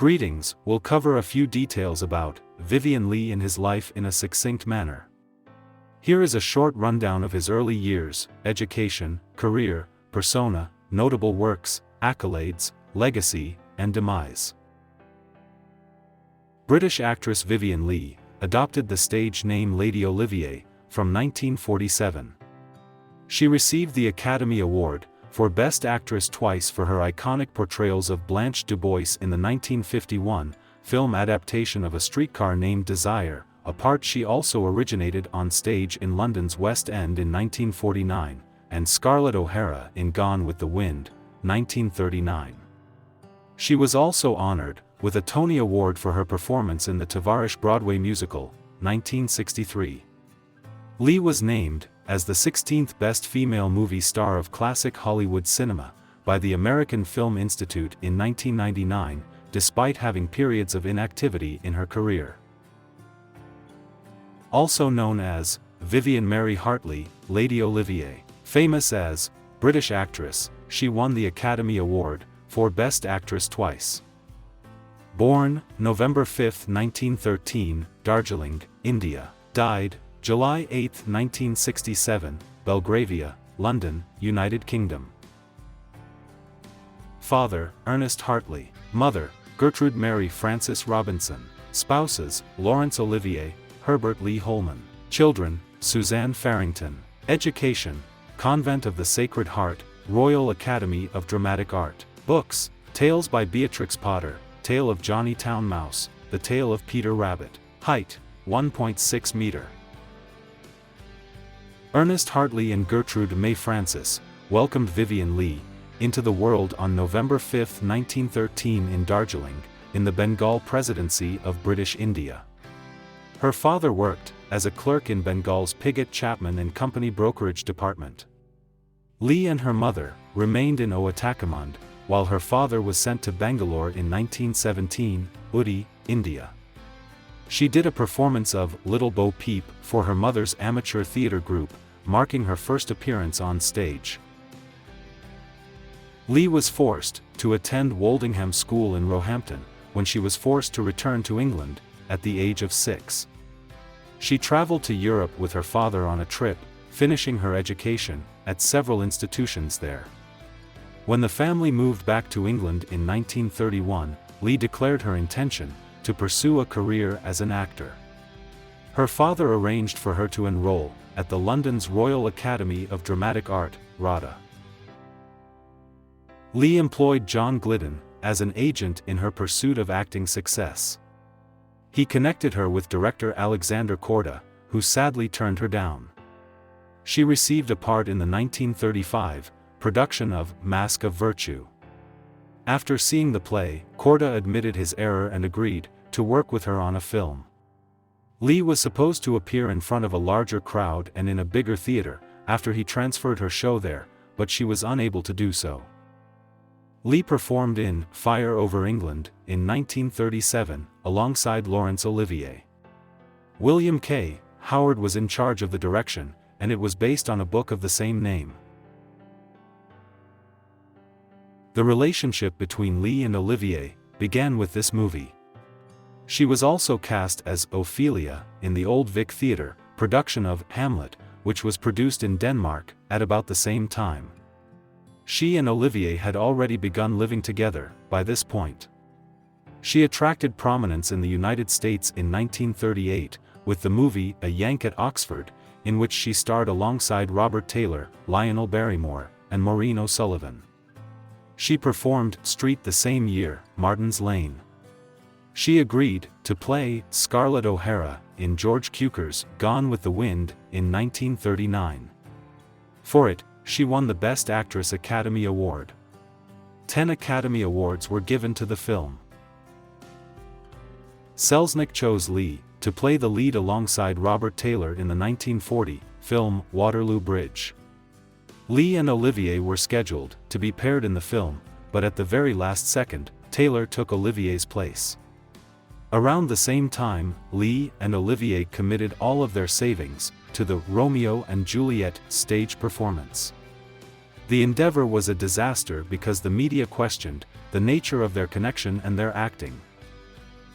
Greetings, we'll cover a few details about Vivien Leigh and his life in a succinct manner. Here is a short rundown of his early years, education, career, persona, notable works, accolades, legacy, and demise. British actress Vivien Leigh adopted the stage name Lady Olivier from 1947. She received the Academy Award for Best Actress twice for her iconic portrayals of Blanche DuBois in the 1951 film adaptation of A Streetcar Named Desire, a part she also originated on stage in London's West End in 1949, and Scarlett O'Hara in Gone with the Wind, 1939. She was also honored with a Tony Award for her performance in the Tovarish Broadway musical, 1963. Leigh was named as the 16th best female movie star of classic Hollywood cinema by the American Film Institute in 1999, despite having periods of inactivity in her career. Also known as Vivian Mary Hartley, Lady Olivier. Famous as British actress, she won the Academy Award for Best Actress twice. Born November 5, 1913, Darjeeling, India. Died July 8, 1967, Belgravia, London, United Kingdom. Father, Ernest Hartley. Mother, Gertrude Mary Frances Robinson. Spouses, Laurence Olivier, Herbert Lee Holman. Children, Suzanne Farrington. Education, Convent of the Sacred Heart, Royal Academy of Dramatic Art. Books, Tales by Beatrix Potter, Tale of Johnny Town Mouse, The Tale of Peter Rabbit. Height, 1.6 meter. Ernest Hartley and Gertrude May Frances welcomed Vivien Leigh into the world on November 5, 1913 in Darjeeling, in the Bengal Presidency of British India. Her father worked as a clerk in Bengal's Pigott Chapman and Company brokerage department. Leigh and her mother remained in Oattakamund, while her father was sent to Bangalore in 1917, Uti, India. She did a performance of Little Bo Peep for her mother's amateur theatre group, marking her first appearance on stage. Leigh was forced to attend Woldingham School in Roehampton when she was forced to return to England at the age of 6. She travelled to Europe with her father on a trip, finishing her education at several institutions there. When the family moved back to England in 1931, Leigh declared her intention to pursue a career as an actor. Her father arranged for her to enroll at the London's Royal Academy of Dramatic Art, RADA. Leigh employed John Glidden as an agent in her pursuit of acting success. He connected her with director Alexander Korda, who sadly turned her down. She received a part in the 1935 production of Mask of Virtue. After seeing the play, Korda admitted his error and agreed to work with her on a film. Leigh was supposed to appear in front of a larger crowd and in a bigger theater after he transferred her show there, but she was unable to do so. Leigh performed in Fire Over England in 1937 alongside Laurence Olivier. William K. Howard was in charge of the direction, and it was based on a book of the same name. The relationship between Leigh and Olivier began with this movie. She was also cast as Ophelia in the Old Vic Theatre production of Hamlet, which was produced in Denmark at about the same time. She and Olivier had already begun living together by this point. She attracted prominence in the United States in 1938 with the movie A Yank at Oxford, in which she starred alongside Robert Taylor, Lionel Barrymore, and Maureen O'Sullivan. She performed Street the same year, Martin's Lane. She agreed to play Scarlett O'Hara in George Cukor's Gone with the Wind in 1939. For it, she won the Best Actress Academy Award. 10 Academy Awards were given to the film. Selznick chose Leigh to play the lead alongside Robert Taylor in the 1940 film Waterloo Bridge. Leigh and Olivier were scheduled to be paired in the film, but at the very last second, Taylor took Olivier's place. Around the same time, Leigh and Olivier committed all of their savings to the Romeo and Juliet stage performance. The endeavor was a disaster because the media questioned the nature of their connection and their acting.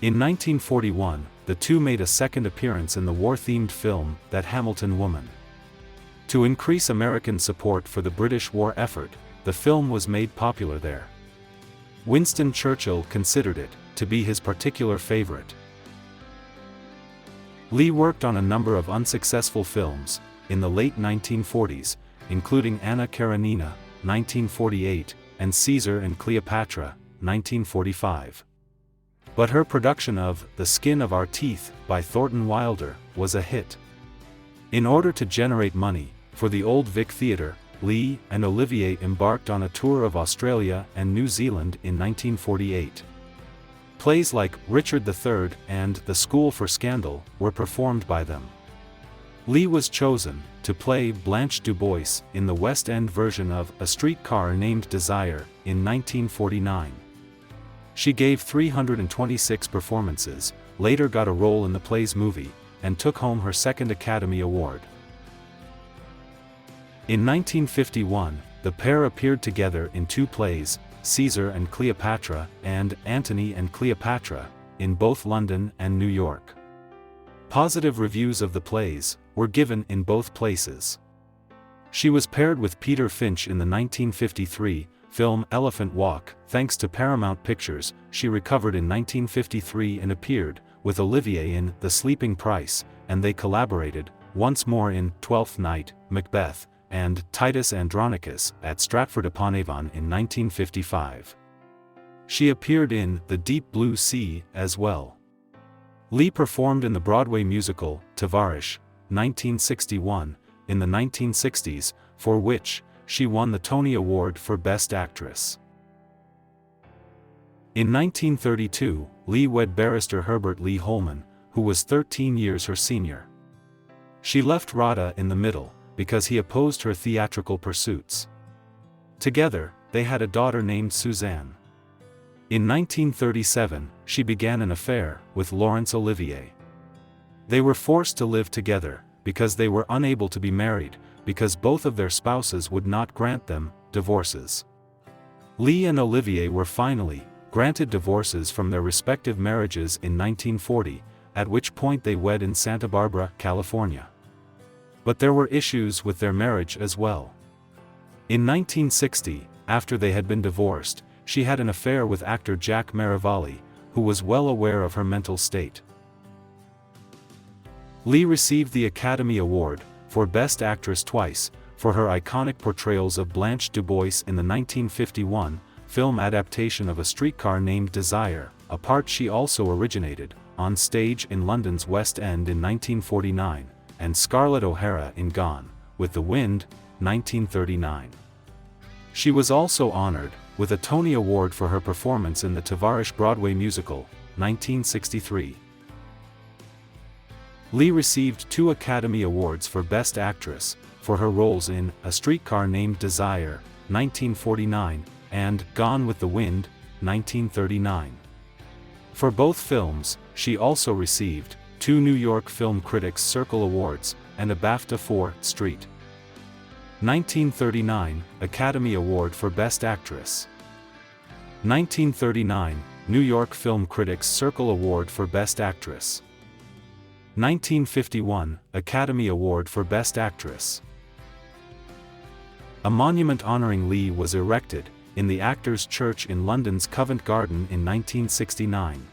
In 1941, the two made a second appearance in the war-themed film That Hamilton Woman. To increase American support for the British war effort, the film was made popular there. Winston Churchill considered it to be his particular favorite. Leigh worked on a number of unsuccessful films in the late 1940s, including Anna Karenina, 1948, and Caesar and Cleopatra, 1945. But her production of The Skin of Our Teeth by Thornton Wilder was a hit. In order to generate money for the Old Vic Theatre, Leigh and Olivier embarked on a tour of Australia and New Zealand in 1948. Plays like Richard III and The School for Scandal were performed by them. Leigh was chosen to play Blanche DuBois in the West End version of A Streetcar Named Desire in 1949. She gave 326 performances, later got a role in the play's movie, and took home her second Academy Award. In 1951, the pair appeared together in two plays, Caesar and Cleopatra and Antony and Cleopatra, in both London and New York. Positive reviews of the plays were given in both places. She was paired with Peter Finch in the 1953 film Elephant Walk. Thanks to Paramount Pictures, she recovered in 1953 and appeared with Olivier in The Sleeping Price, and they collaborated once more in Twelfth Night, Macbeth, and Titus Andronicus at Stratford-upon-Avon in 1955. She appeared in The Deep Blue Sea as well. Leigh performed in the Broadway musical Tovarish, 1961, in the 1960s, for which she won the Tony Award for Best Actress. In 1932, Leigh wed barrister Herbert Lee Holman, who was 13 years her senior. She left RADA in the middle, because he opposed her theatrical pursuits. Together, they had a daughter named Suzanne. In 1937, she began an affair with Laurence Olivier. They were forced to live together, because they were unable to be married, because both of their spouses would not grant them divorces. Leigh and Olivier were finally granted divorces from their respective marriages in 1940, at which point they wed in Santa Barbara, California. But there were issues with their marriage as well. In 1960, after they had been divorced, she had an affair with actor Jack Marivalli, who was well aware of her mental state. Leigh received the Academy Award for Best Actress twice, for her iconic portrayals of Blanche DuBois in the 1951 film adaptation of A Streetcar Named Desire, a part she also originated on stage in London's West End in 1949, and Scarlett O'Hara in Gone with the Wind, 1939. She was also honored with a Tony Award for her performance in the Tovarish Broadway musical, 1963. Leigh received 2 Academy Awards for Best Actress, for her roles in A Streetcar Named Desire, 1949, and Gone with the Wind, 1939. For both films, she also received 2 New York Film Critics Circle Awards, and a BAFTA for Street. 1939, Academy Award for Best Actress. 1939, New York Film Critics Circle Award for Best Actress. 1951, Academy Award for Best Actress. A monument honoring Leigh was erected in the Actors' Church in London's Covent Garden in 1969.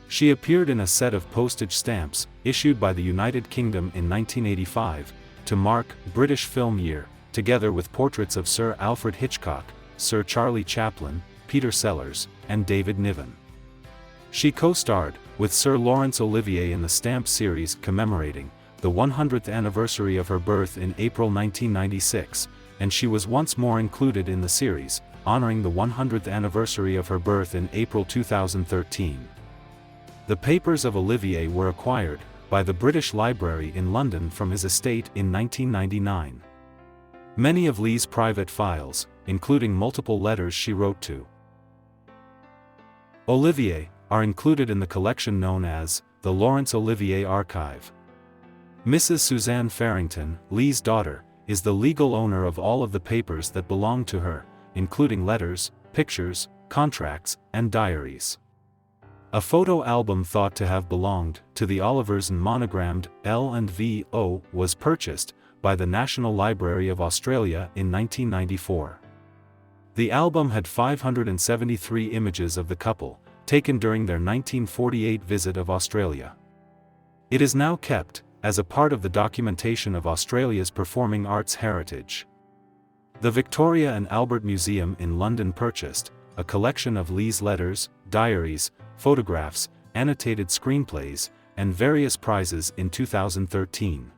She appeared in a set of postage stamps issued by the United Kingdom in 1985 to mark British Film Year, together with portraits of Sir Alfred Hitchcock, Sir Charlie Chaplin, Peter Sellers, and David Niven. She co-starred with Sir Laurence Olivier in the stamp series commemorating the 100th anniversary of her birth in April 1996, and she was once more included in the series, honoring the 100th anniversary of her birth in April 2013. The papers of Olivier were acquired by the British Library in London from his estate in 1999. Many of Leigh's private files, including multiple letters she wrote to Olivier, are included in the collection known as the Laurence Olivier Archive. Mrs. Suzanne Farrington, Leigh's daughter, is the legal owner of all of the papers that belong to her, including letters, pictures, contracts, and diaries. A photo album thought to have belonged to the Olivers and monogrammed L&V.O. was purchased by the National Library of Australia in 1994. The album had 573 images of the couple, taken during their 1948 visit of Australia. It is now kept as a part of the documentation of Australia's performing arts heritage. The Victoria and Albert Museum in London purchased a collection of Leigh's letters, diaries, photographs, annotated screenplays, and various prizes in 2013.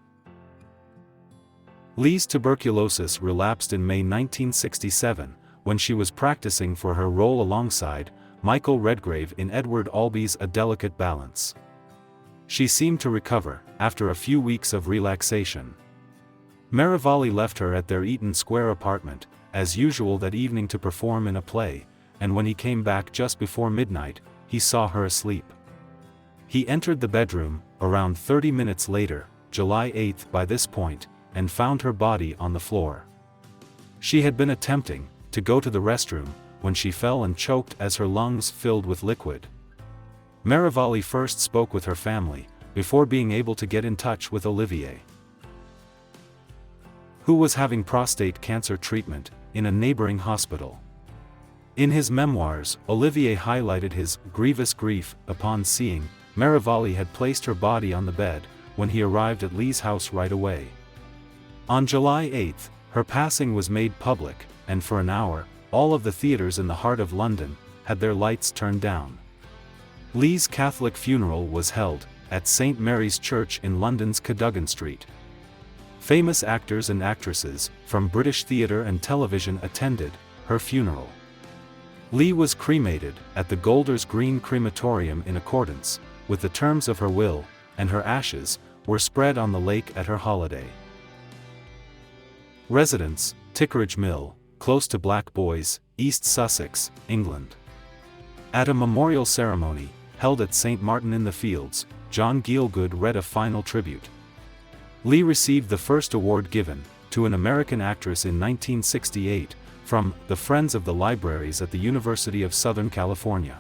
Leigh's tuberculosis relapsed in May 1967, when she was practicing for her role alongside Michael Redgrave in Edward Albee's A Delicate Balance. She seemed to recover after a few weeks of relaxation. Merivale left her at their Eaton Square apartment, as usual that evening to perform in a play, and when he came back just before midnight, he saw her asleep. He entered the bedroom, around 30 minutes later, July 8 by this point, and found her body on the floor. She had been attempting to go to the restroom, when she fell and choked as her lungs filled with liquid. Merivale first spoke with her family, before being able to get in touch with Olivier, who was having prostate cancer treatment in a neighboring hospital. In his memoirs, Olivier highlighted his grievous grief upon seeing Merivale had placed her body on the bed when he arrived at Leigh's house right away. On July 8, her passing was made public, and for an hour, all of the theaters in the heart of London had their lights turned down. Leigh's Catholic funeral was held at St. Mary's Church in London's Cadogan Street. Famous actors and actresses from British theatre and television attended her funeral. Leigh was cremated at the Golders Green Crematorium in accordance with the terms of her will, and her ashes were spread on the lake at her holiday residence, Tickeridge Mill, close to Blackboys, East Sussex, England. At a memorial ceremony held at St. Martin-in-the-Fields, John Gielgud read a final tribute. Leigh received the first award given to an American actress in 1968 from the Friends of the Libraries at the University of Southern California.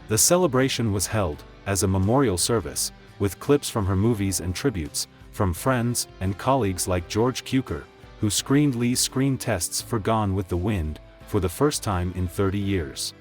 The celebration was held as a memorial service, with clips from her movies and tributes from friends and colleagues like George Cukor, who screened Leigh's screen tests for Gone with the Wind for the first time in 30 years.